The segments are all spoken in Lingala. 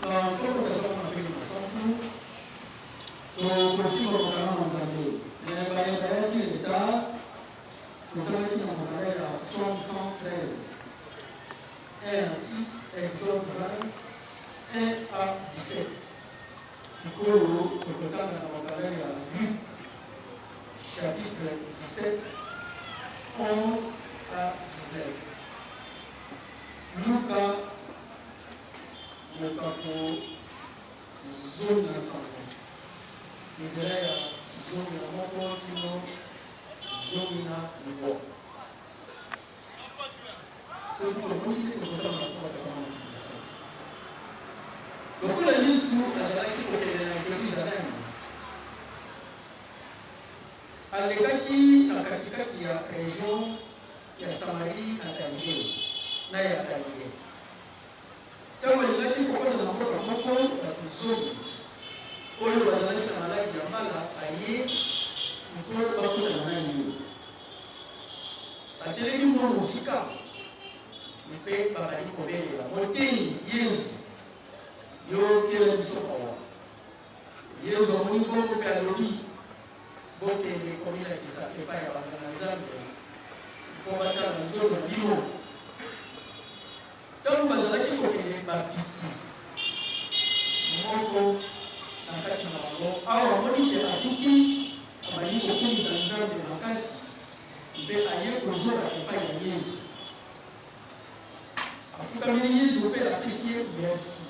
Comme nous avons appelé ensemble, nous aussi nous avons entendu. Les bailleurs de l'État, nous avons dit à Somme 113, 1 à 6, Exode 20, 1 à 17. Si vous avez à Luc, chapitre 17, 11 à 19. Lucas, le capot, zone ensemble. Je dirais à zone à mon corps qui nous zone à niveau. Ce qui est bon, il est de content à ça. Donc, on a dit sur la Zalaki pour Jérusalem. Alekaki na katikati ya region ya Samarie na Galilée na ya Galilée. Kama alekaki kwa na mkoa moko ya kuzomi. Oyo bazalaki na malaki ya mala aye mkoa bakuna na hiyo. Ateleki mwa musika. Nipe babali kobelela. Moteni Yesu. Yo kele bisokawa. Yesu amuni bongo pe alobi. Bote les communes qui s'appellent pas à la pour battre dans zone de Limo. Tant que vous avez copié ma piti, Moko, la carte Marango, alors on dit que la piti, on va dire que les gens de la casse, ils veulent aller aux autres qui pas y Jésus. À Foucault, Jésus fait la PC, merci.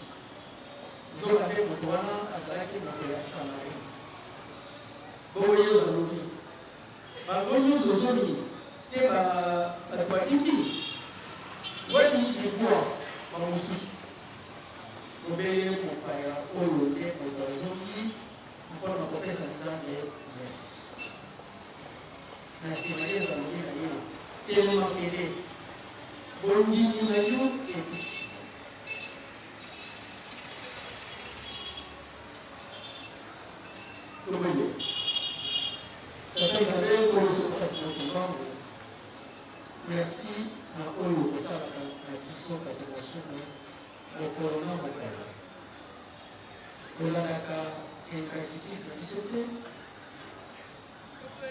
Nous avons fait mon toit, Azalaki, mon toit, Samarie. Boye zalobi bagonyo zozoni te ba twatiti wadi igwa mamususu obeye kopaya oyo te botozongi mpona kopesa nzambe merci na nsima ye zalobi na ye telema pele bondini na yo episi tobele merci à Oyo Osaka, la Bisso Katokasume, au Corona Mokala. Olanaka, ingratitude de Bissoté.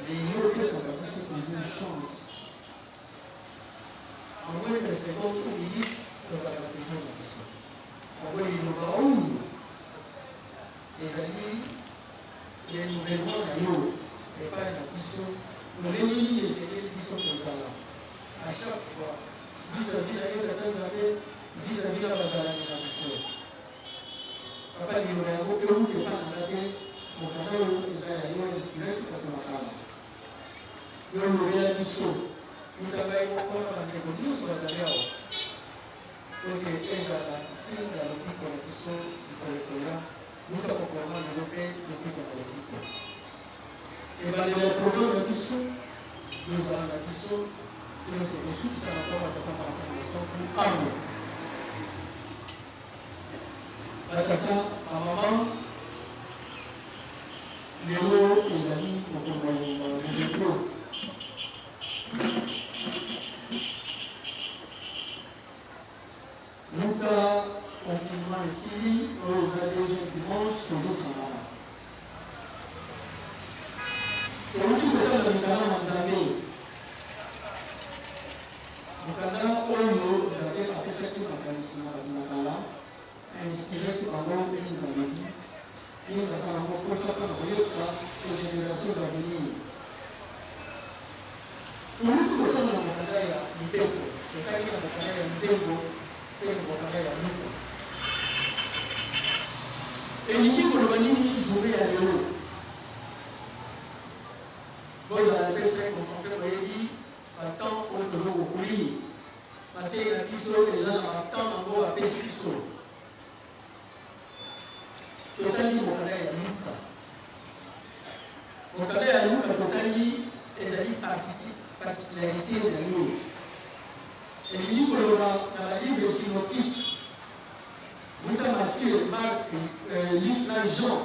Les Yopes, ça va plus poser une chance. En moins de secondes ou minutes, nous allons toujours la Bisso. En moins de Baou, les amis, les nouvellements d'ailleurs, et pas la Bisso. Nous les Bisso comme ça là. À chaque fois, vis-à-vis de la Tanzanie, vis-à-vis de la Bazala de la Bisso. Papa, il y a beaucoup de gens qui ont été mon frère, il y a un esprit qui a été marqué. Il y a un Bisso. Nous avons eu un news sur la Bazala. Donc, ils ont signe à l'opinion de la Bisso, nous avons vraiment développé l'opinion de la Bisso. Et dans les problèmes de la Bisso, nous avons la Bisso. Que notre ressource, ça n'a pas été par la connaissance pour arme. La tata, la maman, les mots, les amis, les dépôts. Nous avons confinement ici, nous avons deuxième dimanche, toujours sans maman. Et on dit que dans le Nicaragua, on a Mukanda oyo d'après après cette mécanisme de Nakala inspiré par l'homme et la vie et la femme pour ça aux générations à venir. Nous nous sommes dans le Mukanda ya Mipeko, le cas de la Mukanda ya Nzembo et le Mukanda ya Nuka. Et nous nous sommes jouer à l'eau. Bon, ils avaient très concentré, vous dit. Attends, on te joue au coulis. Matin, la biso, les gens attendent encore à Pesquiso. Totali, mon canal est à Luka. Mon canal est à Luka, Totali, les amis particularité de la ligne. Et il dit que dans la Bible synoptique, Luka, Matthieu, Marc, Luc, Jean,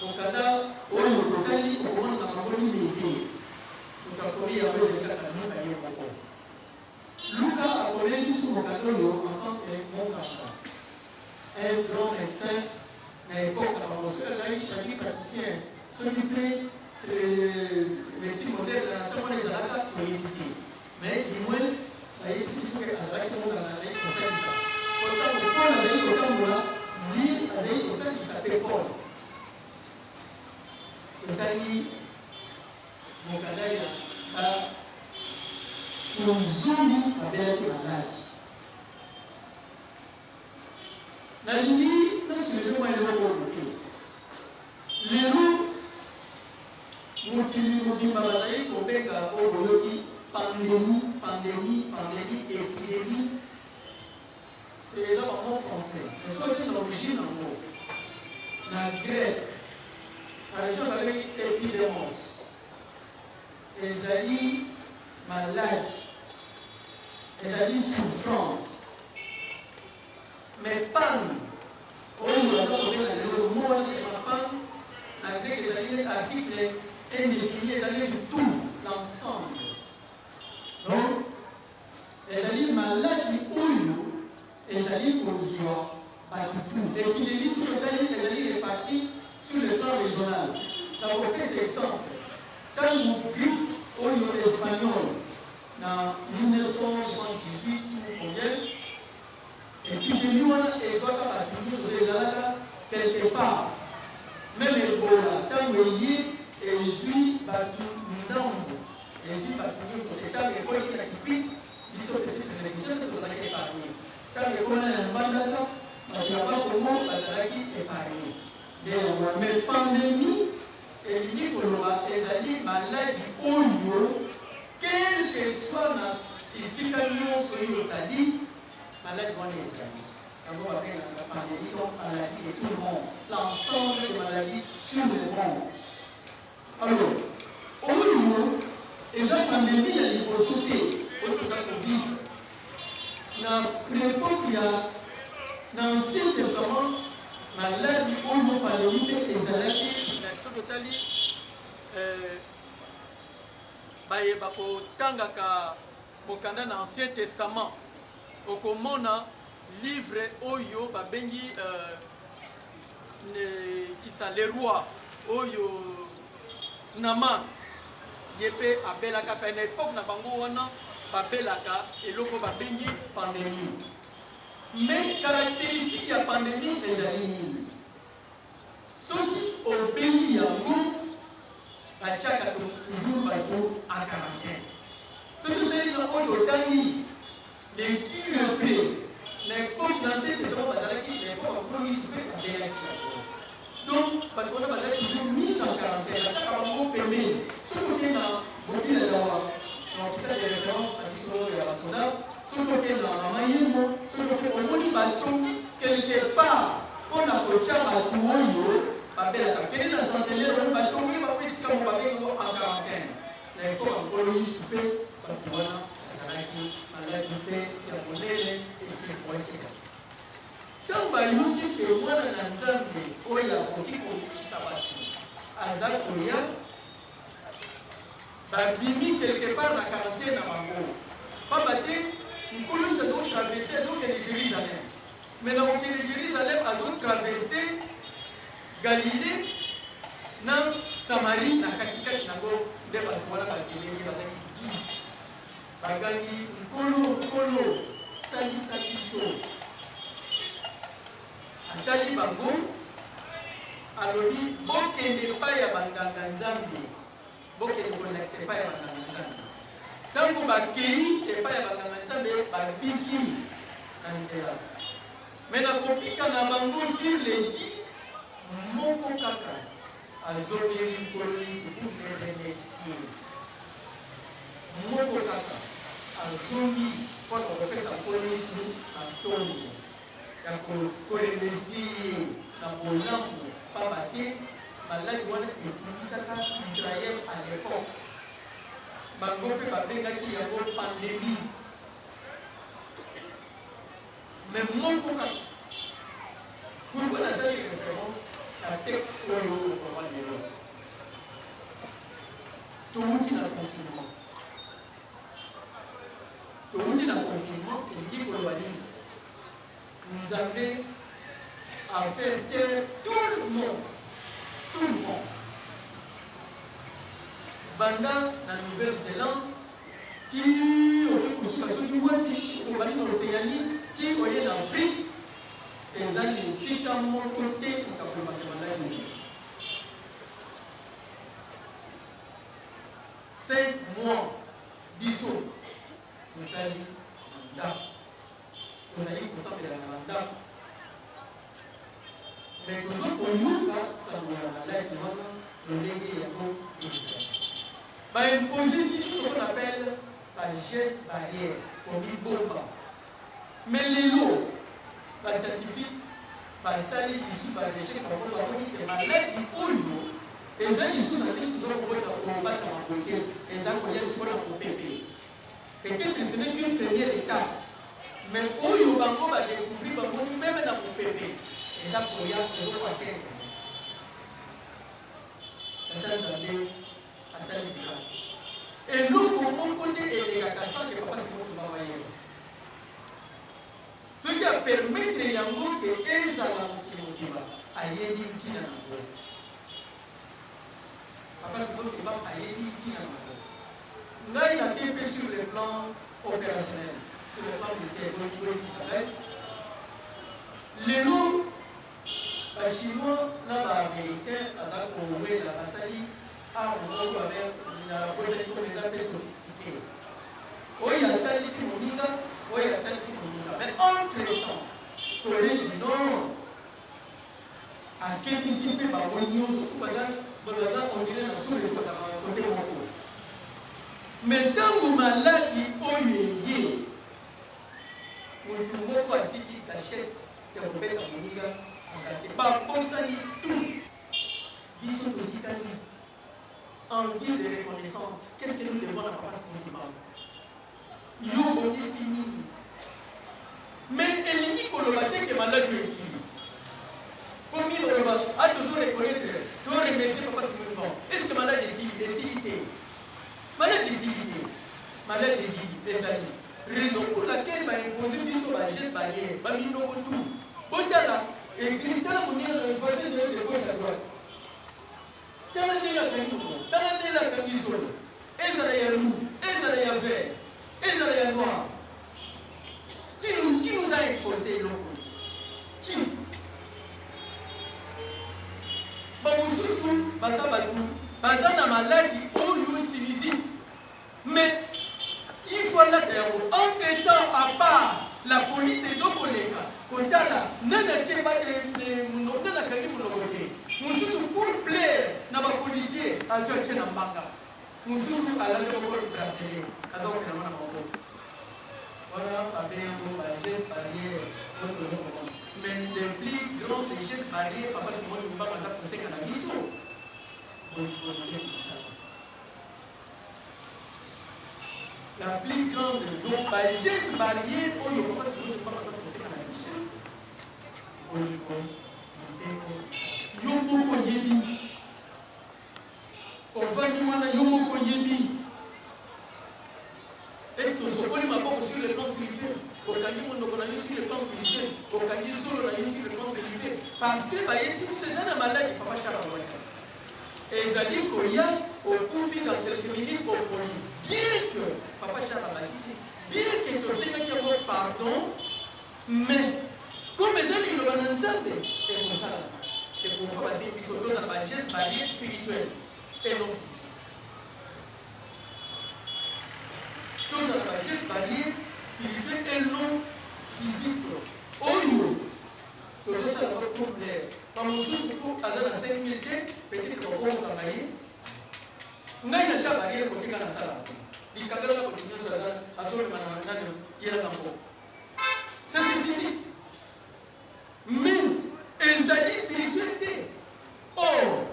mon canal, Oyo, Totali, au moment de la communauté. Luka a connu son en tant que mon un grand médecin à l'époque, il a praticien, celui qui médecine moderne, notamment les Arabes, pour éviter. Mais du moins, il y a ici que les Arabes ont conseillé ça. Pourtant, le Paul avait dit autant là, l'île avait conseillé qui s'appelle Paul. Le Kali, mon canal, a une zone avec la maladie. La nuit, nous sommes les loups. Les loups, nous utilisons maladie pour faire pandémie, épidémie. C'est les hommes français. Ils sont d'origine en gros. La Grèce, la région avec épidémos. Les alliés malades. Les alliés souffrance. Mais panne, le mot c'est ma panne, avec les alliés articles indéfinis, les alliés de tout, l'ensemble. Donc, les alliés malades du Oyo, les alliés aux joies, pas du tout. L'épidémie sur les alliés répartis sur le plan régional. Donc, ok, c'est exemple. Quand vous grippe Oyo espagnol, en 1918, ou combien, et puis de nous, et soit pas quelque part, même Ebola, quand vous voyez, et les huiles battues, les huiles battues sur les tables, et puis ils sont petites négligées, c'est pour ça qu'ils épargnent. Quand les Ebola est en bandana, il n'y a pas comment ils épargnent. Mais pandémie, et l'idée que l'on va les maladies Oyo, quel que soit ici, quand nous sommes sali, maladie dans les amis. Quand on va faire la pandémie, donc maladie de tout le monde. L'ensemble des maladies sur le monde. Alors, au niveau, et la pandémie, il y a des possibilités. Autre chose pour vivre. Dans l'époque, il y a dans l'Ancien Testament, maladie, au niveau pandémie, les alliés, l'action totale, bayebako tangaka bokanda na Ancien Testament. Okomona livre oyo babengi kisa les rois oyo Naman yepe abelaka pe na époque na bango wana babelaka eloko babengi pandémie. Mais caractéristique ya pandémie ezali nini? Soki obeli yango batiaka toujours bato à quarantaine. Soki obeli yango oyo otangi les qui repris, l'époque de l'Ancien Testament, l'époque où il se fait la donc, parce qu'on a toujours mis en quarantaine, chaque fois permis, ce côté là, beaucoup de on peut des références à l'histoire de la Soda, ce côté là, la Maïmo, ce côté où on y bateau, quelque part, on a coaché à Touoyo, quelle est la centenaire, on va tomber, on va faire si on va aller en quarantaine. L'époque où il se fait, Azalaki, Malakite, Yamonele, et c'est politique. Quand on dit que moi, dans l'ensemble, où il y a beaucoup de sabbati, Azakoya, Babimi, quelque part, la quarantaine à Bango. Pas battu, une colline, c'est donc traversé, c'est donc Jérusalem. Mais dans le Jérusalem, a donc traversé Galilée, dans Samarie, dans Katika, dans le Balboa, dans le 10. Bagangi nkolo salisa biso atali bango alobi bokende epai ya banganga nzambe bokende kolakisa epai ya banganga nzambe ntango bakei epai ya banganga nzambe babiki na nzela me nakopika na bango sur les 10 moko kaka azobeli nkolo yesu pour le remercier moko kaka azongi mpona kopesa nkolo yesu antonio ya koremercie ye na bolamu pamba te maladi wana etumisaka israel à l'époque bango mpe babengaki yango pandémie mais moko kaka pourquoi nazali référence na texte oyo okoma lelo touti na confinement touti na confinement elingi koloba nini nzambe à faire taire tout le monde. Tout le monde. Pendant la Nouvelle-Zélande, qui aurait conçu la Soudouati, qui aurait l'Océanie, qui aurait l'Afrique, et ça, les sites à mon côté, on a pu 5 mois, bisous, nous allons mandat. Nous allons consommer la mandat. Mais toujours pour nous, ça nous a l'air de nous léguer à nos Israël. Mais imposer ce qu'on appelle la geste barrière, comme une bombe. Mais les lots, la scientifique, la salle dissous par les chèques, par contre, la maladie polio, et ça, ils sont en train de combattre en côté, et ça, il y a ce qu'on a au PP. Peut-être que ce n'est qu'une première étape. Mais polio, on va découvrir, même dans mon PP. Et ça, il y a des autres à terre. Et nous, pour mon côté, et les cacassans, qui ne sont pas si bon ce qui a permis de Yango que Ezala Mokimotiba a yédi Tina Nango. Papa, c'est bon qui va à yédi Tina Nango. Là, il a été fait sur le plan opérationnel, sur le plan militaire, qui s'appelle. Les loups, les Chinois, les Américains, les la Bassali, la prochaine comme les appels sophistiqués. Oui, il y a tel ici Monica, oui, il y a tel ici Monica. Mais entre-temps, Corée du Nord, à quel ici fait par Oignon, surtout par là, on dirait la souris de côté Moko. Mais dans vos maladies, Oignon, vous trouvez quoi si tu t'achètes, tu as coupé ta Monica, par Osani, tout. Ils sont de l'Italie. En guise de reconnaissance, qu'est-ce que nous devons à Papa Simon? Mais il dit qu'on le battait que malade lui ici. Comme il a toujours reconnaître, tu dois remercier Papa Simon. Est-ce que malade est décidé? Malade décidé. Malade décidé, les amis. Raison pour laquelle il m'a imposé une chose à geste barrière, Bamino tout. Botala, et Gritan, on est le voisin de gauche à droite. Taladela Kangiso, Ezraïa rouge, Ezraïa vert, Ezraïa noir. Qui nous a imposé l'eau? Qui? Bamoussousou, Bazabatou, Bazana maladie, où nous utilisons. Mais il faut la terre. Entre-temps, à part la police et les autres collègues, quand là, n'a pas de pour plaire dans les policiers à faire un banga. Nous sommes à la bracelet. Voilà, la geste barrière. Mais les plus grands gestes barrières, papa, c'est moi qui ne vais pas penser qu'à la mission. Donc, il faut donner tout ça. La plus grande geste barrière, on ne peut pas penser qu'à la mission. Yomo Koyebi. On va dire Yomo Koyebi. Est-ce que ce qu'on m'a sur le plan spirituel? Au Kanyum, on a sur le plan spirituel. Au Kanyum, on a sur le plan spirituel. Parce que, c'est un malade, papa Charamoya. Et ils allaient Koya, au coup, dans quelques minutes, au Koya. Bien que, papa Charamoya ici, bien que tu sais qu'il y a pardon, mais, comme les amis le vont ensemble, et comme ça, c'est pour moi passer une chose à la geste barrière spirituelle et non physique. Chose à la geste barrière spirituelle et non physique. Oh non! Que ça, ça va pour plaire. Quand nous sommes pour aller à 5 000 peut-être qu'on va travailler. Nous avons déjà barrière pour faire la salle. Il y a quelqu'un qui continue à faire la ça, c'est physique. Mais, ils ont dit spiritualité. Or,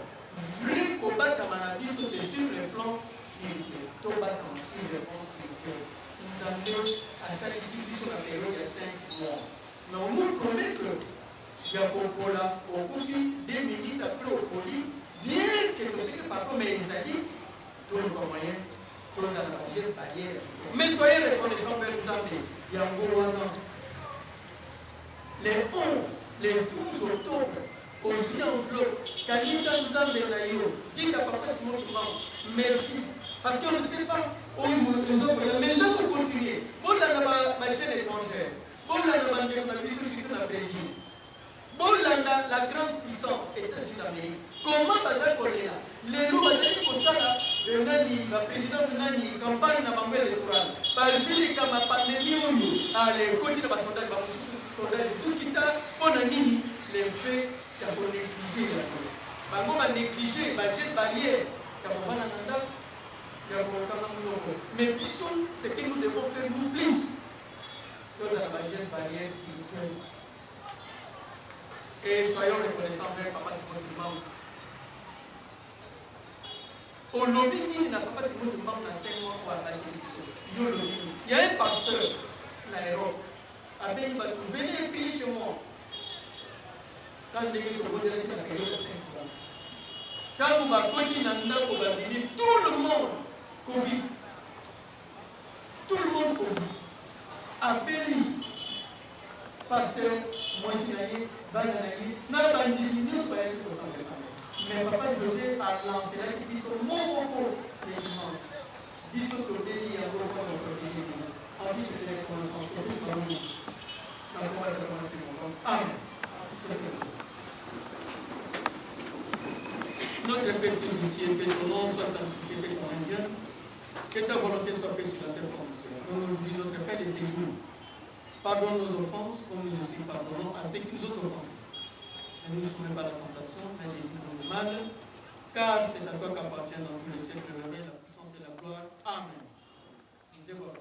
vrai combat à maladie, c'est sur le plan spirituel. Tout bat sur le plan spirituel. Nous avons à ça ici, sur la période de 5 mois. Mais on nous promet que il y a Popola, au conflit, 2 minutes après au poli, bien que tu sais que par contre, mais ils ont dit, tout le moyen, tout ça n'a pas de barrière. Mais soyez reconnaissants, Père, vous avez, il y a un gros les 11, les 12 octobre, aussi enveloppe, Kanisa Nzambe Nayo, dit à Papa Simon Kimam, merci. Parce qu'on ne sait pas où nous avons, mais nous allons continuer. Bon, là, ma chaîne étrangère, bon, là, ma mission, je suis dans le Brésil. Bon, là, la grande puissance, États-Unis, comment ça va connaître là? Les loups, ils comme ça, là, le président de Nani, campagne dans ma électorale, par exemple, quand ma pandémie, les côtés de ma sondage, sous qui t'a, on a mis les faits qui ont négligé la loi. On va négliger, budget barrière, qui ont fait mais bisous, c'est que nous devons faire nous plus. Nous avons la barrière spirituelle. Et soyons reconnaissants avec Papa Simon Kimam. Au lobby, n'a Papa Simon Kimam dans 5 mois pour attaquer les. Il y a un pasteur, l'aéroport, avec venez prier chez moi. Quand je dis que vous avez la période de 5 ans. Quand vous m'avez dit, tout le monde Covid. Tout le monde Covid. Appelé pasteur, moi, Sinaï, Bananaï, n'a pas dit, nous soyons tous ensemble. Mais Papa José a lancé la qui dit son mot les dimanches. Dit ce que béni a beaucoup de protéger nous. En dit que les reconnaissances, que nous sommes nous. Dans le monde de la ensemble. Amen. Notre Père qui est ici, que ton nom soit sanctifié, que ton nom vienne. Que ta volonté soit faite sur la terre comme au ciel. Aujourd'hui, notre Père de ces jours, pardonne nos offenses, comme nous aussi pardonnons à ceux qui nous ont offensés. Ne nous soumets pas à la tentation, mais délivre-nous du mal, car c'est à toi qu'appartient dans tous les siècles le règne, la puissance et la gloire. Amen. Nous avons la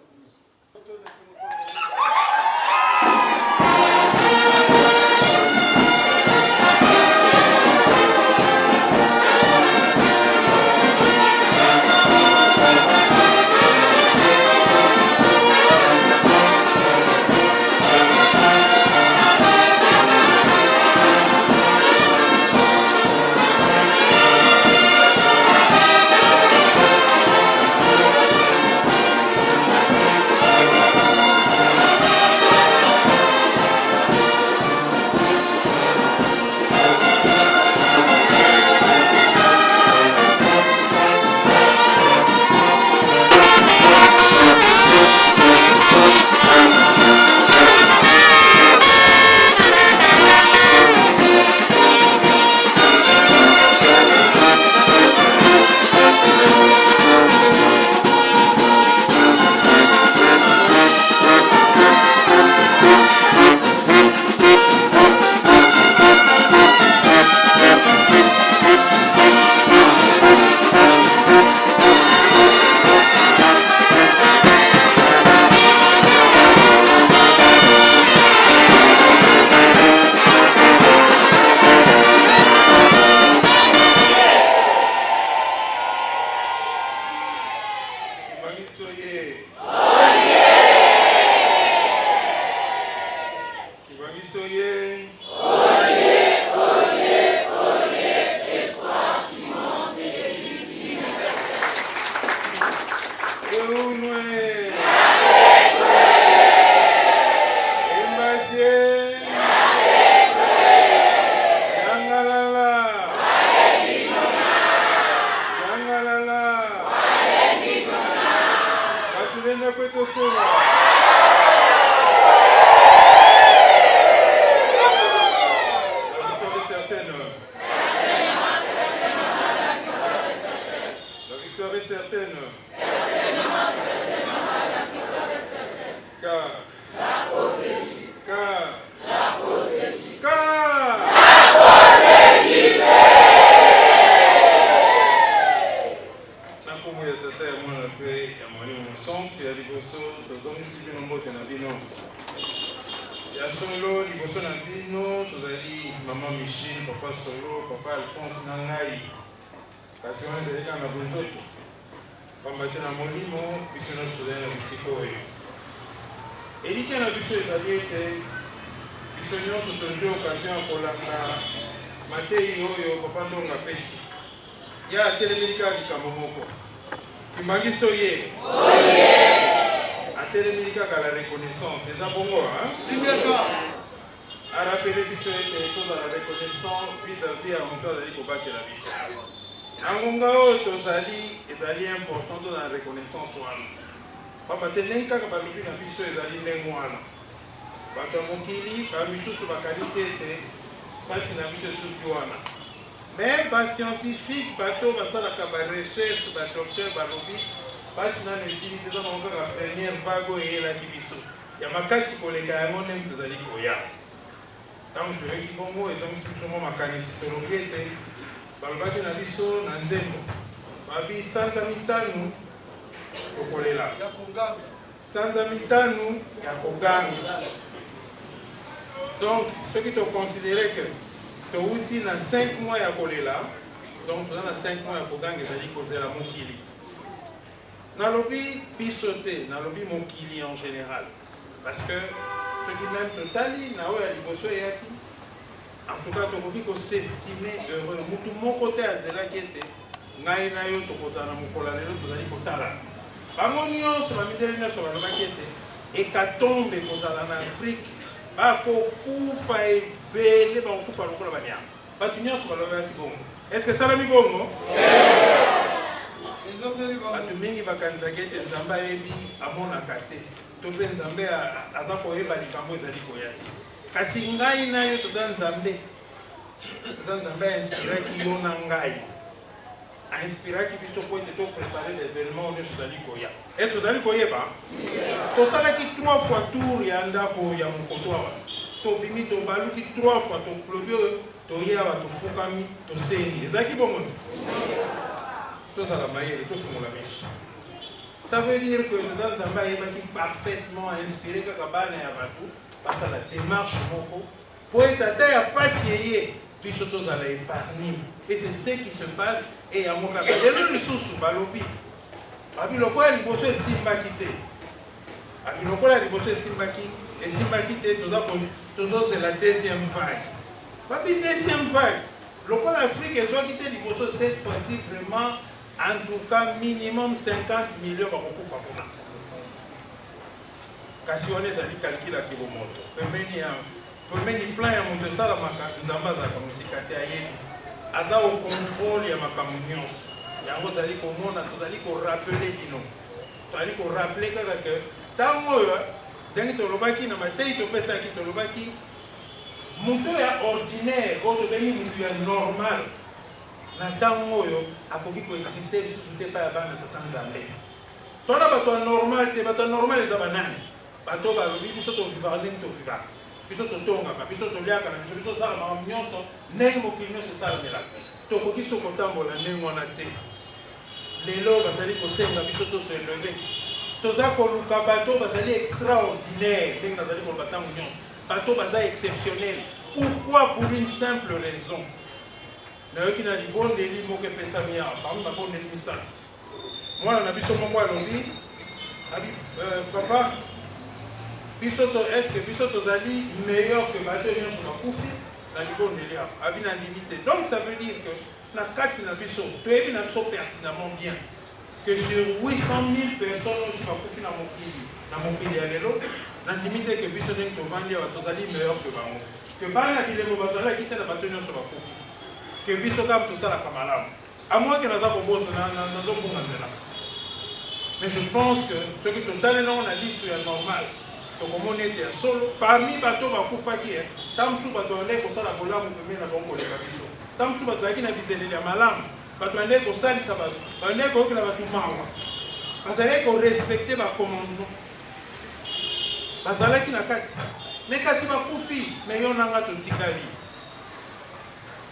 à rappeler biso ete tozala reconnaissant vis-à-vis ya moto azali kobakela biso na ngonga oyo tozali ezali important tozala reconnaissance wana pamba te ndenge kaka balobi na biso ezali ndenge wana bato ya mokili bamisusu bakanisi ete mpasi na biso esuki wana mais bascientifique bato basalaka barecherche badocteur balobi mpasi nano esili te eza nango kaka première vague oyo eyelaki biso ya makasi koleka yango ndenge tozali koya ntango toyoki bongo ezongisi biso mwa makanisi tolobi ete balobaki na biso na nzembo babi sanza mitano tokolela sanza mitano ya koganga. Donc ceux qui te considéraient que touti na 5 mois ya kolela donc toza na 5 mois ya koganga ezali kozela mokili nalobi biso te nalobi mokili en général parce que soki même totali na oyo ya liboso eyaki en tout cas tokoki kosestime heureux mutu moko te azelaki ete ngai na yo tokozala na mokolo lelo tozali kotala bango nyonso bamidele nyonso balobaki ete ekatombe kozala na afrique bakokufa ebele bakokufa lokola banyama bato nyonso balobaki bongo est ce que esalami bongo bato mingi bakanisaki ete nzambe ayebi amonaka te to mpe nzambe aza koyeba likambo ezali koya te kasi ngai na yo toza nzambe ainspiraki yo na ngai ainspiraki biso po ete toprépare l'événement oyo tozali koya ete tozali koyeba tosalaki 3 fois tour ya ndako ya mokoto awa tobimi tobaluki 3 fois tolobi oyo toye awa tofukami tosengi ezalaki bongo te tozala mayele tofungola miso. Ça veut dire que dans Zamba ayebaki parfaitement inspiré kaka bana ya bato basala démarche moko po ete ata ya pasi eye biso tozala épargné et c'est ce qui se passe et yango kaka lelo lisusu balobi babi lokola liboso esimbaki te babi lokola liboso esimbaki te tozozela deuxième vague babi deuxième vague lokola Afrique ezwaki te liboso cette fois-ci vraiment en tout cas minimum 50 millions bakokufa kuna kasi wana ezali calcul ya kibomoto pembeni plan ya moto esalamaka nzambe azalaka mosika te ayebi aza au contrôle ya makambo nyonso yango tozali komona tozali korapele bino tozali korapele kaka ke ntango oyo ndenge tolobaki na matei topesaki tolobaki moto ya ordinaire oyo tobengi motu ya normal na ntango oyo akoki koexiste lisusu te pa ya bana tata nzambe tona bato ya normal te bato ya normal eza banani bato balobi biso tovivaka ndenge tovivaka biso totongaka biso toliaka na biso biso tosala makambo nyonso ndenge mokili nyonso esalamelaka tokoki so kotambola ndenge wana te lelo bazali kosenga biso toso eleve toza koluka bato bazali extraordinaire ndenge nazali koloba ntango nyonso bato baza exceptionnel. Pourquoi? Pour une simple raison. Nayoki na libondeli moko epesami awa parmi babondeli misala mwana na biso moko alobi papa biso to est-ce que biso tozali meilleur que bato nyonso bakufi na libondeli awa abi na limite. Donc ça veut dire que na kati na biso toyebi na biso pertinemment bien que sur 800 000 personnes oyo bakufi na mokili ya lelo na limite que biso ndenge tovandi awa tozali meilleur que bango que bana bilembo bazalaki te na bato nyonso bakufi que biso kaka tosalaka malamu amoki naza kobosa nazobunga nzela. Mais je pense que soki totalenango na listo ya normal tokomona ete ya solo parmi bato bakufaki ntango mosusu bato bandeki kosala bolamu pembeni na bango koleka biso ntango mosusu bato bayaki na bizeleli ya malamu bato bandeki kosalisa bato bandeki koyokela bato mawa bazalaki korespecte bacommandement bazalaki na kati me kasi bakufi me yo nanga totikali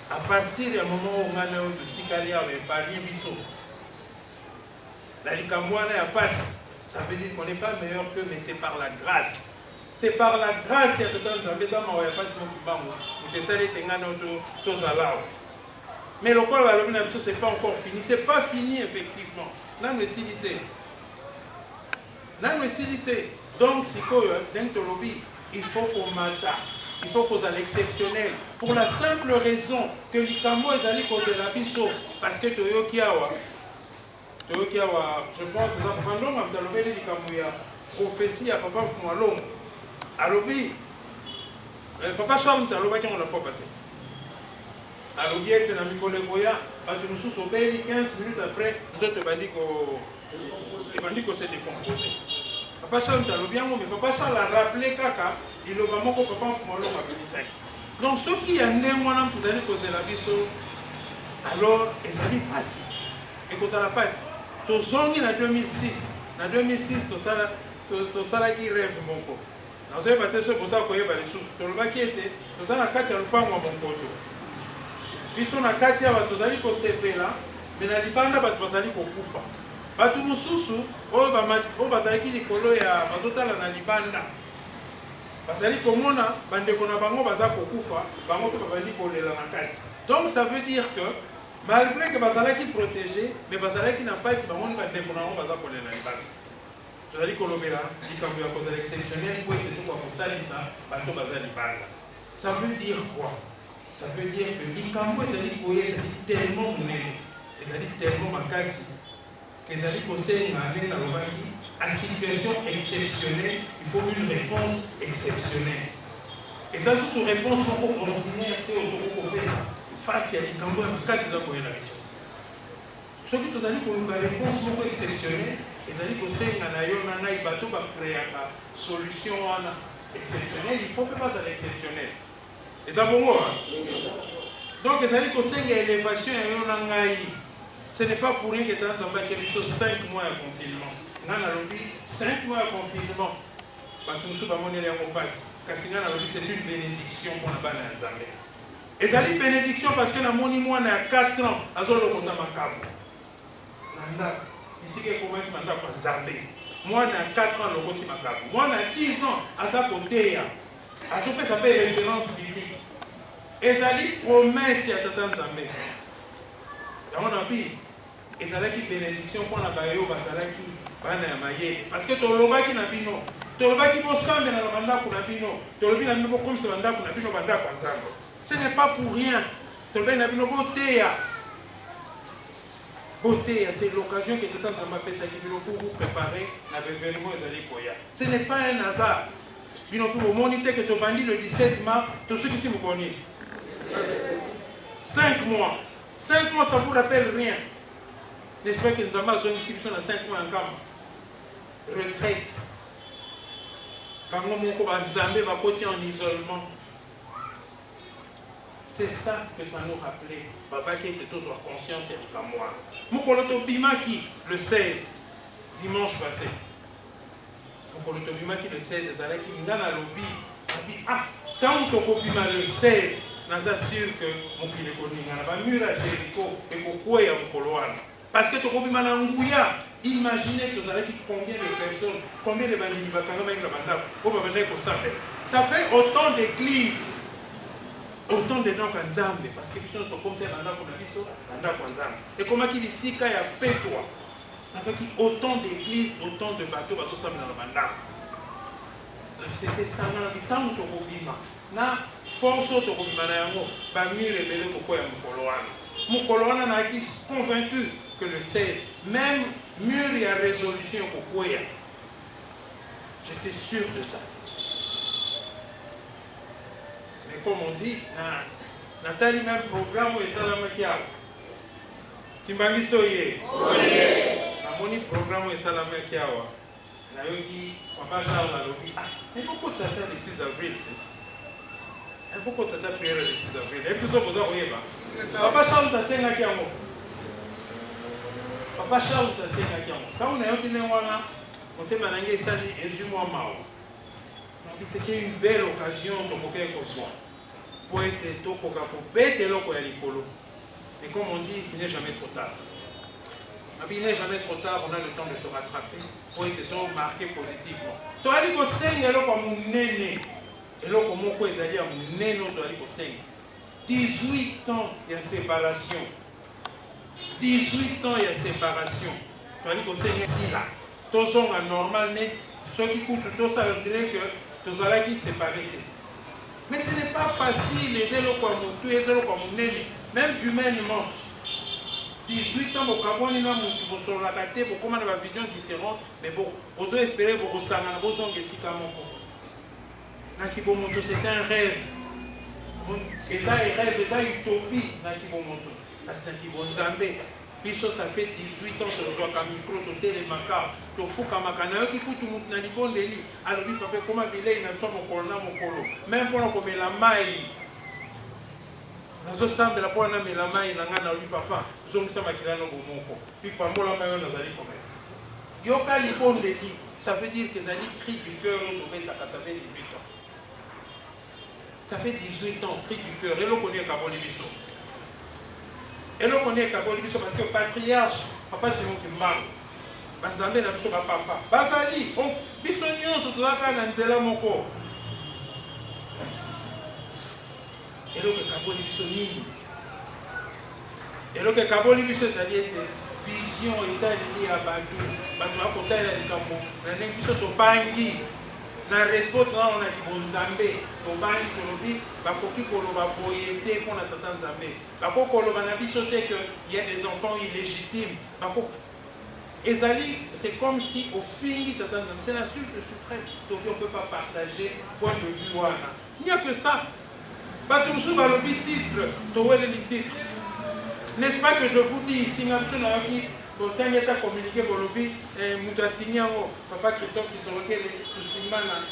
à partir du moment où on a eu le tikali avec épargné biso la likamwana ya passe ça veut dire qu'on n'est pas meilleur que mais c'est par la grâce. C'est par la grâce ya tata nzambe za mawa ya passe mo kibango mutesali tengana to zalao. Mais le corps balobi na biso c'est pas encore fini, c'est pas fini effectivement. Nanu esilité. Donc sikoyo donc tolobi il faut qu'on mata. Il faut qu'on soit exceptionnel. Pour la simple raison que likambo ezali kozela biso parce que toyoki awa je pense que ça prend long à lobeli likambo ya prophétie ya papa Fumwalongo alobi Papa Charles talobaki on la fois passée. Alors il était dans Mikole Goya, nous sommes 15 minutes après, nous autres bandits qu'on s'est décomposé. Papa Charles talobaki, mais Papa Charles a rappelé Kaka, il a vraiment que Papa Fumalo m'a venu 5. Donc ceux qui en aiment moi tout d'aller causer la vie, alors ils allaient passer. Et quand ça la passe, tout ça en 2006, en 2006 tout ça là qui rêve mon corps. Dans ce bâtiment pour ça qu'on y a les sous, tout le bas qui était, tout ça la carte à l'oupa moi mon poteau. Ils sont à Katia, ils allaient pour là, mais dans les bandes, ils allaient pour Koufa. Batu mususu, bazalaki likolo ya bazotala na libanda. Bazali komona bandeko na bango baza kokufa, bango pe babandi kolela na kati. Donc ça veut dire que malgré que bazalaki protégé, mais bazalaki na pasi bango bandeko na bango baza kolela na libanda. Tozali kolobela likambo ya kozala exceptionnel pour ete kwa kosalisa bato baza libanda. Ça veut dire quoi? Ça veut dire que likambo ezali koye ezali tellement monene, ezali tellement makasi. Les alliés conseillent à situation exceptionnelle, il faut une réponse exceptionnelle. Et ça, c'est une réponse ordinaire face à l'écambo et à la mission. Ce qui est une réponse exceptionnelle, les alliés conseillent à créer une solution exceptionnelle, il faut que ça soit exceptionnel. Et ça, pour moi. Donc, les alliés conseillent à l'élévation et ce n'est pas pour rien que ça a fait 5 mois de confinement. Nous avons 5 mois de confinement. Parce que nous avons fait un passe. C'est une bénédiction pour la banane. Et c'est une bénédiction parce que nous avons 4 ans. Nous avons fait un macabre. Ici, il y a combien de mandats pour Zambé. Moi, j'ai 4 ans, le macabre. Moi, j'ai 10 ans à sa côté. À ce fait, ça fait référence biblique. Et ça dit promesse à Tata Zambé. On a vu, et ça a été bénédiction pour la bayo, ça a été parce que tu l'as qui n'a pas non, tu l'as qui ressemble dans le mandat qu'on a vu non, tu l'as vu comme ce mandat qu'on a vu dans le mandat qu'on a vu. Ce n'est pas pour rien. Tu l'as vu dans beauté. Beauté, c'est l'occasion que tu as pour vous préparer à l'événement des Koya. Ce n'est pas un hasard. Vous pouvez moniter que tu as vendu le 17 mars, tous ceux qui sont connus. 5 mois. 5 mois, ça ne vous rappelle rien. N'est-ce pas que nous avons besoin ici, nous sommes à 5 mois en gamme. Retraite. En isolement. C'est ça que ça nous rappelait. Baba qui était toujours conscient de moi. Mokoloto Bimaki, le 16, dimanche passé. Mokoloto Bimaki, le 16, ils allaient qui n'a lobby. Ah, tant que Bima le 16. Je suis sûr que mon pays est mur à Jéricho et pourquoi il y a un coloane. Parce que tu as imaginez que vous avez combien de personnes, combien de bandits ça fait autant d'églises, autant de gens qu'en Zambé. Parce que nous sommes comme ça, et comme il y a pétois, avec autant d'églises, autant de bateaux, dans le mandat. C'était ça, dans le temps où na force auto komimana yango ba mire belé ko ya mukoloana na ki convaincu que le 16 même mur ya résolution ko ya. J'étais sûr de ça. Mais comme on dit na tali même programme et salama kiao timbangisto ye na moni programme et salama kiao na yoki papa Charles na lobi mais pourquoi ça attend le 6 avril. Pourquoi tu as prié le 6 avril? Et puis, vous avez Papa Charles t'a saigné à Kiamo. Papa Charles t'a saigné à Kiamo. Quand on a eu une wana, on t'a manangé ça et du mois mao. C'était une belle occasion de moquer qu'on soit. Pour être tôt, pour bête l'eau à l'icolo. Et comme on dit, il n'est jamais trop tard. Il n'est jamais trop tard, on a le temps de se rattraper pour être marqué positivement. Tu as dit que c'est l'eau comme un néné. Et là, comment on peut dire 18 ans, il y a séparation. 18 ans, il y a séparation. Tu as dit que c'est ici là. Tous sont normal, ceux qui coûtent tout ça, je dirais que tous allez qui séparés. Mais ce n'est pas facile, les élèves comme tout, les élèves comme même humainement. 18 ans, vous avez une vision différente, mais vous espérez que vous avez une vision différente. na kibomoto c'était un rêve. Et ça est rêve, et ça utopie na kibomoto. Parce que na kibonzambe, biso ça fait 18 ans que je dois comme micro to télémaka, to fuka makana yo kikutu mutu na libondeli. Alors oui papa comment bilei na so mokolo na mokolo. Même pour ko mela mai. Nazo sambe la pour na mela mai na ngana lui papa. Zo ngisa makila no bomoko. Puis pambola mayo na zali comme. Yo ka libondeli, ça veut dire que zali cri du cœur au ça fait 18 ans. Ça fait 18 ans, cri du cœur. Et l'on connaît Kaboli Bisso. Et l'on connaît Kaboli Bisso parce que le patriarche, papa c'est moi qui marre. Banzambe na biso papa. Bazali, on biso nyonso tozaka na nzela moko. Et l'on Kaboli Bisso nini. Et l'on Kaboli Bisso ça dit vision États-Unis à Badou. Badou a compté la likambo. Na ndenge biso tobangi. Na respect on a dit bonzambe to bangi kolobi bakoki koloba boyete pour na tata nzambe bako koloba na biso te que il y a des enfants illégitimes bako ezali c'est comme si au fini tata nzambe c'est l'insulte suprême donc on peut pas partager point de vue wana il n'y a que ça bato musu balobi titre to wele li titre n'est-ce pas que je vous dis ici na biso na yoki autant il a communiqué pour le but, Mouta Signao, papa Christophe qui se recueille,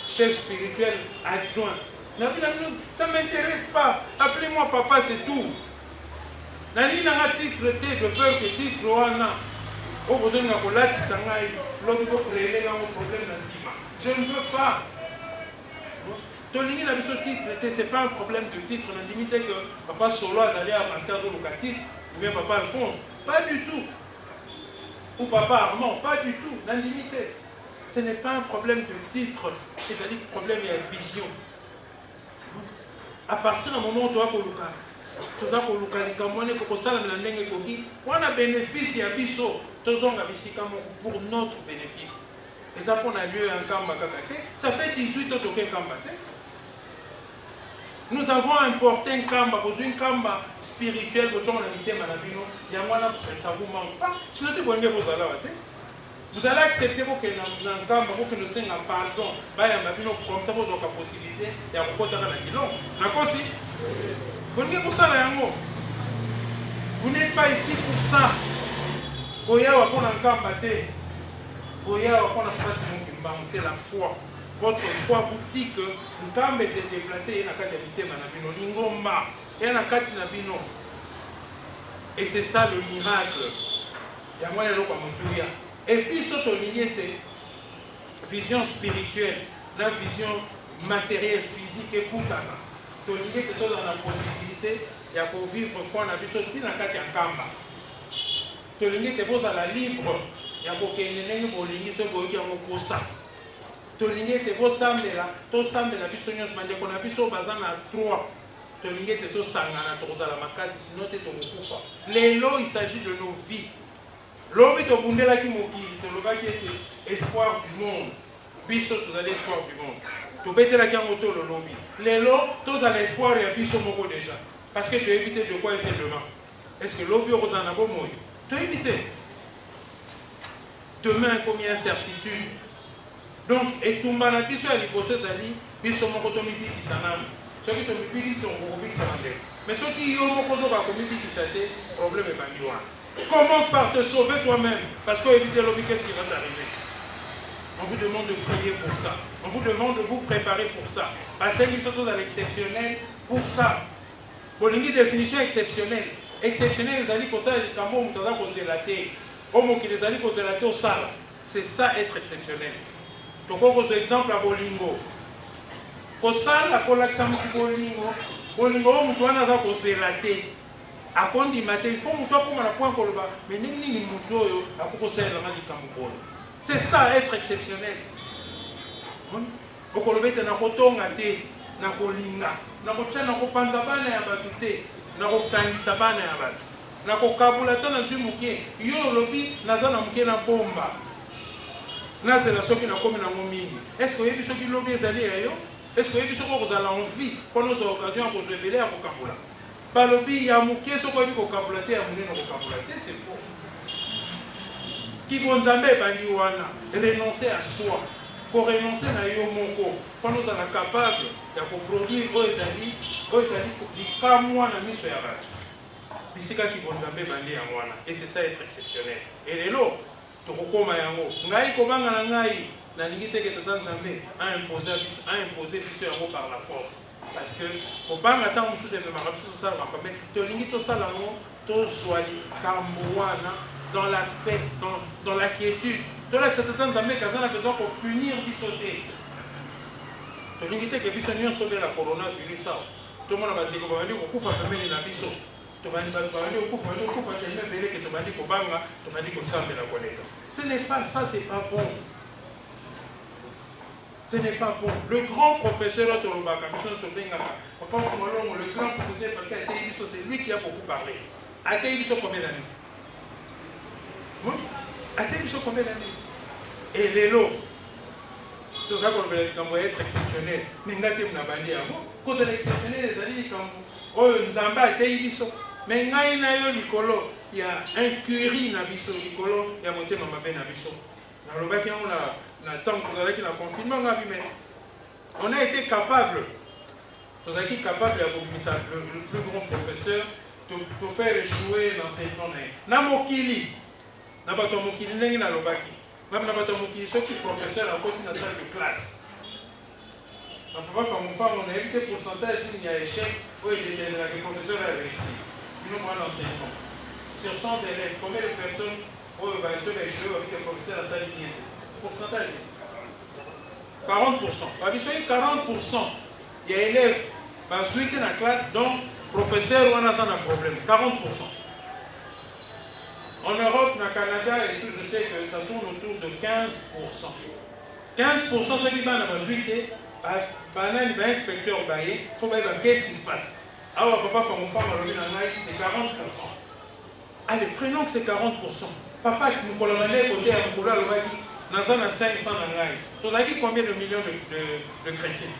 chef spirituel adjoint. Ça ne m'intéresse pas. Appelez-moi papa, c'est tout. Nani n'a titre de peur que titre Oana. Au besoin de la colère, l'autre peut créer un problème dans Sima. Je ne veux pas. Tolingi n'a pas titre, ce n'est pas un problème de titre. On a limité que papa Solo a allé à Pascal de Lucati ou bien papa Alphonse. Pas du tout. Ou papa Armand, pas du tout, l'indignité. Ce n'est pas un problème de titre, c'est-à-dire que le problème est la vision. À partir du moment où tu as Koluka, tu as Koluka, tu as bénéfice, pour notre bénéfice. Et ça, on a lieu un Kamba Kakate, ça fait 18 ans que tu as Kamba. Nous avons importé un Kamba, un Kamba spirituel, ça ne vous manque pas. Sinon, vous allez accepter que un Kamba, que nous ayons un pardon, comme ça, vous avez la possibilité de vous n'êtes pas ici pour ça. C'est la foi. Votre foi vous dit que Nkambe s'est déplacé et c'est ça le miracle. Et puis ce lié c'est vision spirituelle, la vision matérielle, physique et Koutana. C'est c'est dans la possibilité de vivre foi dans la vie qui est en Kamba. C'est la libre. Il y a beaucoup de gens tolingi te bo sambela to sambela biso nyonso mande kona biso bazana 3 tolingi te to sangana to kozala makasi sinon te to mokufa lelo il s'agit de nos vies lobi to bundela ki mokili to lobaki ete espoir du monde biso to zali espoir du monde to betela ki ngoto lo lobi lelo to za l'espoir ya biso moko déjà parce que tu évites de quoi il fait demain est-ce que lobi ozana bo moyo to éviter demain combien d'incertitudes. Donc, et tout le monde a dit que les bosses allaient, ils sont mon côté qui s'en a. Ceux qui sont mis sont au qui s'en a. Mais ceux qui ont mon côté qui s'en a, problème est pas du tout. Commence par te sauver toi-même. Parce qu'éviter l'objet, qu'est-ce qui va t'arriver? On vous demande de prier pour ça. On vous demande de vous préparer pour ça. Parce qu'il faut tout à l'exceptionnel pour ça. Pour une définition exceptionnelle. Exceptionnelle, les alliés pour ça, les tambours, les alliés pour zélater. Homo qui les alliés pour zélater au sale. C'est ça être exceptionnel. Donc, on exemple à Bolingo. Kosala kolakisa Bolingo. Bolingo, on doit nous avoir à quoi dit matin, il faut que nous na point koloba. Mais nini ni mutoyo à quoi ça la mali kamukolo. C'est ça être exceptionnel. On kolobete na kotonga te, na kolinga, na kotia na kopanza bana ya batute, na kosangisa bana ya bana. Na kokabula ta na zimuke, yo lobi nazana muke na bomba. Est-ce que vous avez vu ezali ayo? Est-ce que vous avez envie pour nos occasions pour se révéler à Kokabula? Balobi ya muke soko bi kokabula te ya munene kokabula te, c'est faux. Ki bonzambe bandi wana renoncer à soi. renoncer à yo moko pour nous être capable de produire na miso ya bato bisika kibonzambe bandi ya mwana et c'est ça être exceptionnel et lelo tokokoma yango ngai kobanga na ngai na lingi teke tata nzambe a imposer biso yango par la force parce que kobanga tant mosusu ememaka biso tosala makambe tolingi tosala yango tozwa likambo wana dans la paix, dans la quiétude. Donc là, c'est un zambé qui a besoin pour punir bisoté. Donc l'unité que biso nous sauver la coronavirus. Tout le monde va dire que va dire qu'on coupe à faire la biso. Tu vas dire qu'on coupe tellement belé que tu vas dire qu'on banga, tu vas dire qu'on s'en met la collègue. Ce n'est pas ça, c'est pas bon. Ce n'est pas bon. Le grand professeur Otolobaka, le grand professeur, parce que c'est lui qui a beaucoup parlé. A été combien d'années? A-t-il combien d'années? Et l'élo, tout ça qu'on veut être exceptionnel. Mais nous avons cause exceptionnel les années oh Nzamba a été biso. Mais il y a un curry na biso likolo, il y a monté mama ben na biso. Na lobaki on a tant que la confinement on a été capable. On a été capable de le plus grand professeur de faire échouer l'enseignement. Na mokili na bato mokili ndenge na lobaki na bato mokili soki professeur akoti na salle de classe na papa famufamo on a évité pourcentage il y a échec où il était le professeur a réussi nous moi l'enseignement sur 100 élèves combien de personnes où va être échoué avec le professeur à salle de pourcentage 40%. Parce que 40% il y a élèves bah suite dans la classe donc professeur on a un problème 40%. En Europe, au Canada et tout, je sais que ça tourne autour de 15%. 15% c'est qui va dans la vie, inspecteur baillé, il faut voir qu'est-ce qui se passe. Alors papa c'est 40%. Allez, prenons que c'est 40%. Papa qui nous colle côté à Moukoula, nous avons 500 nangai. Tu as dit combien de millions de chrétiens?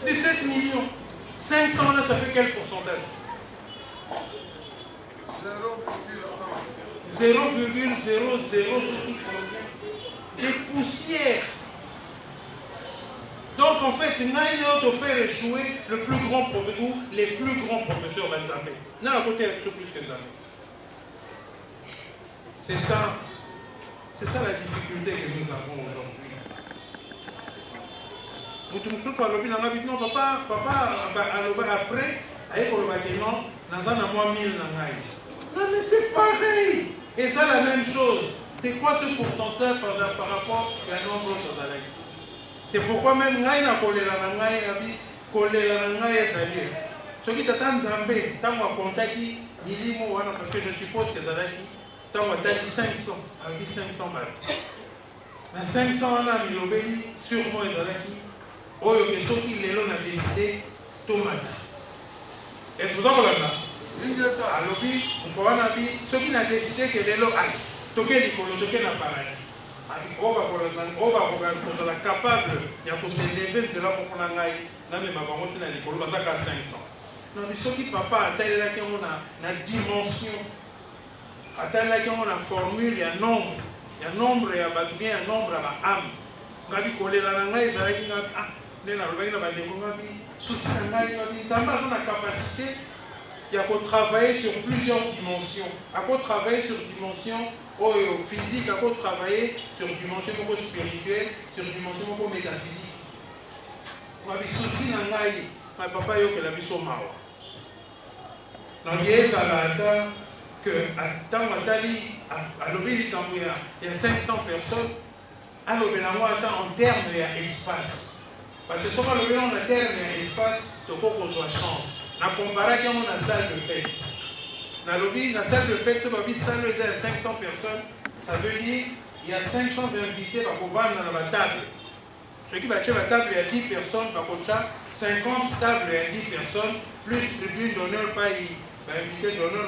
17 millions. 500 là, ça fait quel pourcentage? 0,00 des poussières. Donc en fait, nous avons fait échouer le plus grand professeur, les plus grands professeurs d'Anzambé. Nous avons côté plus que Nzambé. C'est ça la difficulté que nous avons aujourd'hui. Non, papa, après, non, mais c'est pareil. Et ça, la même chose. C'est quoi ce pourcentage par rapport à un nombre de salaires? C'est pourquoi même nous avons ce qui t'attend Zambé, tant qu'on contacte, parce que je suppose que Zalaki, tant qu'on t'a dit 500, avec 500 balles. Mais 500 ans, il obéit sûrement Zalaki. Oh, il y a ceux qui l'ont décidé, tomate. Est-ce que vous avez là? Alors, ceux qui ont décidé que les lois toqué na pareil. On va capable de s'élever de là pour qu'on aille. Non, mais ma maman est à 500. Non, mais ceux qui papa atteignent là qui ont la dimension, atteignent là qui ont la formule, il y a nombre. Il y a nombre, il y a bien un nombre à la âme. On va coller la langue, il y a la capacité. Il y a qu'à travailler sur plusieurs dimensions. À quoi travailler sur dimension physique, à quoi travailler sur dimension spirituelle, sur dimension métaphysique. On va dire souci dans l'aïe, ma papa yo que la mission mawa. Dans les salades que à temps Matali à l'obéi il y a 500 personnes. À l'obéi en termes d'espace. Parce que quand l'obéi en termes d'espace, il faut qu'on soit chance. On a comparé avec la salle de fête. Dans la salle de fête, il y a 500 personnes. Ça veut dire qu'il y a 500 invités pour vendre dans la table. Ce qui va acheter la table, il y a 10 personnes, par contre, 50 tables, il y a 10 personnes, plus tribune d'honneur, pas invité d'honneur,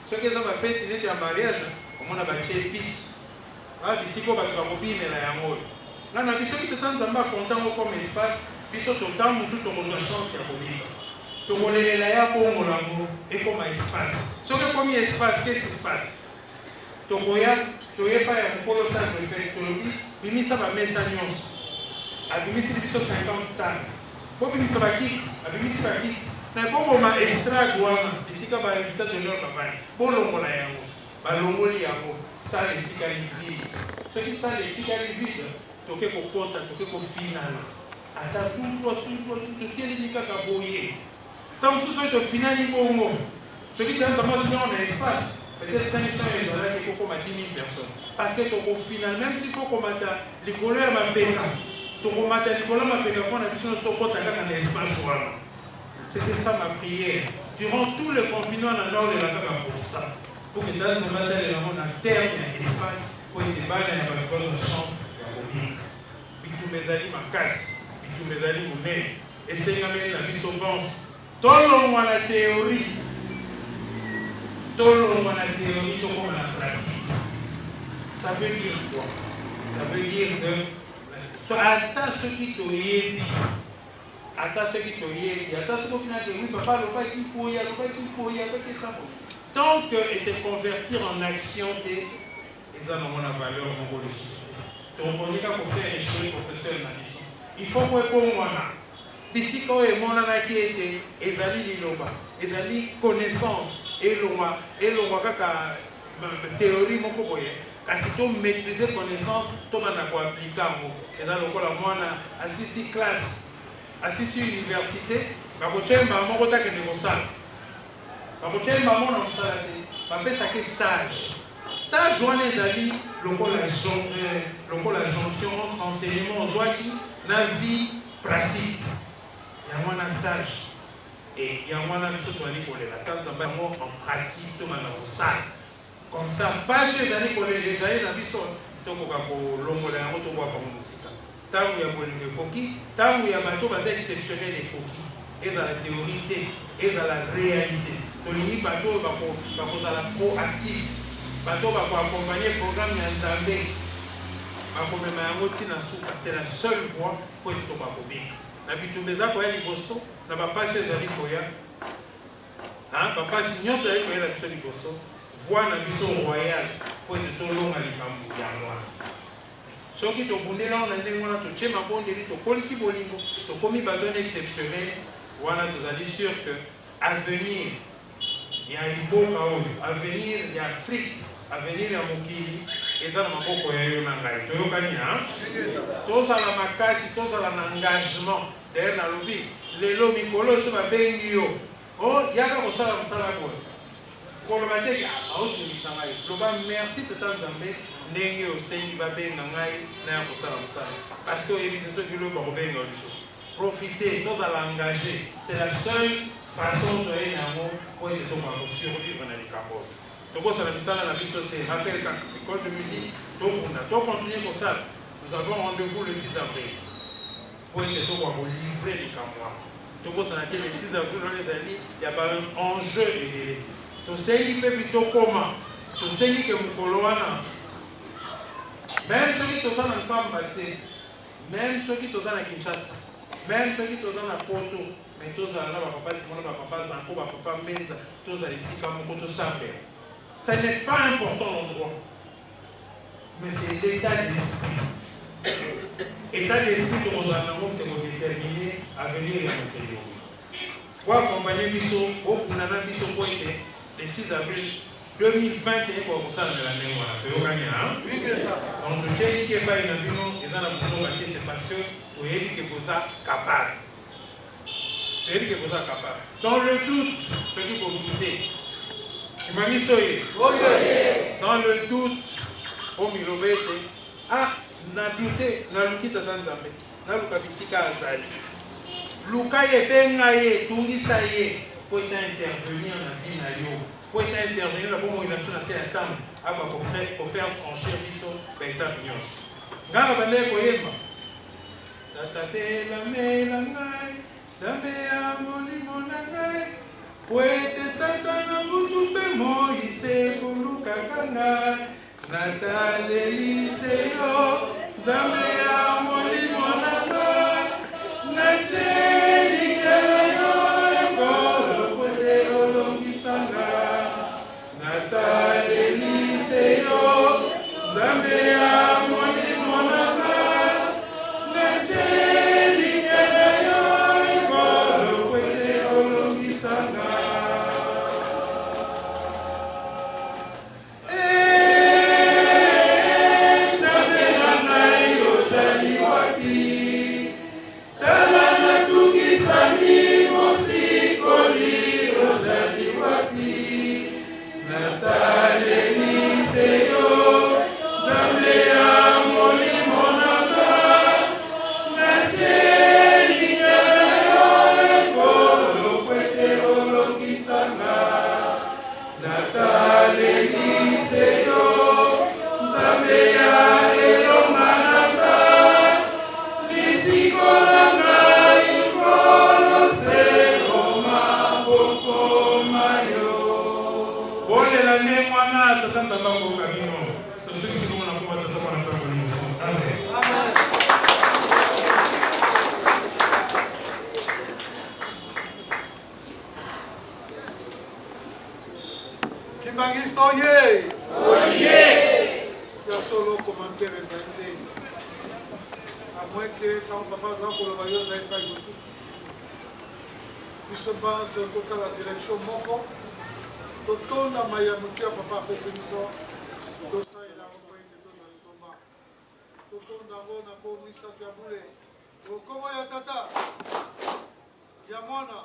ce qui va faire, c'est un mariage, comme on a acheté épices. Ici, on va faire un mobile, mais là, on a dit que tout le temps, content comme espace, puis tout le temps, nous avons la chance de mobile. Donc on est là pour et comme un espace. Ce que comme espace, qu'est-ce qui se passe? Donc il y a toyepa ya mokolo sa préfet tolobi bimisa bamesa nyonso abimisi biso 50 stars bobimisa bakiti abimisi bakiti na ekoboma estrade wana esika bainvita d'honneur bavandi bolongola yango balongoli yango sale etikali vide soki sale etikali vide toke kokota toke kofinala ata totelemi kaka boye ntango mosusu oyo tofinali bongo soki tianza mwasi nyongo na espace peut-être 500 ezalaki kokoma 10 000 personnes parce que tokofinala même si tokomata likolo ya mapeka tokomata likolo ya mapeka mpona biso nyonso tokota kaka na espace wana. C'était ça ma prière durant tout le confinement na nord de la kaka pour ça pour que dans le matin de la monde en terre et en espace pour que les balles et les balles de chance ya kobika bitu mezali makasi bitu mezali monene esengami na biso pense tolongwa na théorie tokoma na pratique. Ça veut dire quoi? Ça veut dire que ata soki toyebi ata soki toyebi ata soki okinaki oui papa alobaki koya alobaki sabo tant que se convertir en action te eza nango na valeur moko logique tokonika kofaire échouer professeur na biso il faut koebongwana bisika oyo emonanaki ete ezali liloba ezali connaissance elongwa kaka théorie moko boye kasi to maîtriser connaissance to bana koaplika yango eza lokola mwana asisi classe asisi université bakotyemba moko takende kosala bakotyemba moko na kosala te bapesaki stage wana ezali lokola jonction entre enseignement ozwaki na vie pratique yango wana stage yango wana biso tozali kolela ta nzambe yango en pratique tobanda kosala comme ça pasi ezali kolela ezali na biso tokoka kolongola yango tokwakango mosika ntango ya bolingo ekoki ntango ya bato baza exceptionnel ekoki ezala théorie te ezala réalité tolingi bato oyo bakozala proactif bato bakoaccompagne programme ya nzambe bakomema yango ntina suka c'est la seule voie po ete tokakobika na bitumba eza koya liboso na bapasi ezali koya bapasi nyonso ezali koyela biso liboso voi na biso royal po ete tolonga likambo yango wana soki tobundela wana ndenge wana totie mabondeli tokolisi bolingo tokomi bazone exceptionnel wana tozali sûr que avenir ya mboka oyo avenir ya Afrique avenir ya mokili eza na maboko ya yo na ngai toyokani tozala makasi tozala na engagement d'ailleurs nalobi lelo mikolo oso babengi yo yaka kosala mosala boye koloba te aotungisa ngai loba merci tata nzambe ndenge osengi babenga ngai na ya kosala mosala parce que oyebi te soki lo bakobenga lisusu profiter tozala engagé c'est la seule façon toye yango po ete tokoka kosurvivre na likambo tokosala misala na biso te rappel kaka école de musique tokunda tocontinue kosala nous avons rendez-vous le 6 avril po ete tokoka kolivre likambo wana tokosala te le 6 avril wana ezali ya baenjeu ebele tosengi mpe bitokoma tosengi ke mokolo wana même soki toza na mpamba te même soki toza na Kinshasa même soki toza na Poto mais tozala na bapapa simona bapapa zanko bapapa mbenza tozala esika moko tosambela ce n'est pas important l'endroit mais c'est l'état d'esprit état d'esprit tokozala nango te kodétermine avenir ya mokili po akompagne biso okuna na biso po ete le 6 avril 2021 kwa kosalamela ndenge wana toyokani donc totyeliki epai na bino eza na motonga te c'est parce que toyebi ke boza capable dans le doute soki kodute imaniso ye dans le doute omiloba ete na dute naluki tata nzambe naluka bisika azali luka ye benga ye tungisa ye po ete intervenir na vie na yo po ete intervenir na bomoi na biso na se ya ntango aba kofaire franchir biso baetape nyonso ngaka bandeke koyemba tatapelamela ngai nzambe ya molimo na ngai po ete satana butu mpe moise kolukaka ngai natalelise yo nzambe ya molimo na ngai nacelikela yo ekolo po ete olongisanga natalelise yo ne mwana tata nzambe akoyoka bino soki sikomo na komba tata mwana mpe akolimo amen. Kimbangisto oye! Oye! Ya solo commentaire ezali. À moins que tant papa Jean pour le voyage n'aille pas YouTube. Biso pense total la direction moko. Total na maya muki ya papa apesi biso. Tosa ila moko ite to na tomba. Total nango na ko misa ya bule. Komo ya tata. Ya mwana.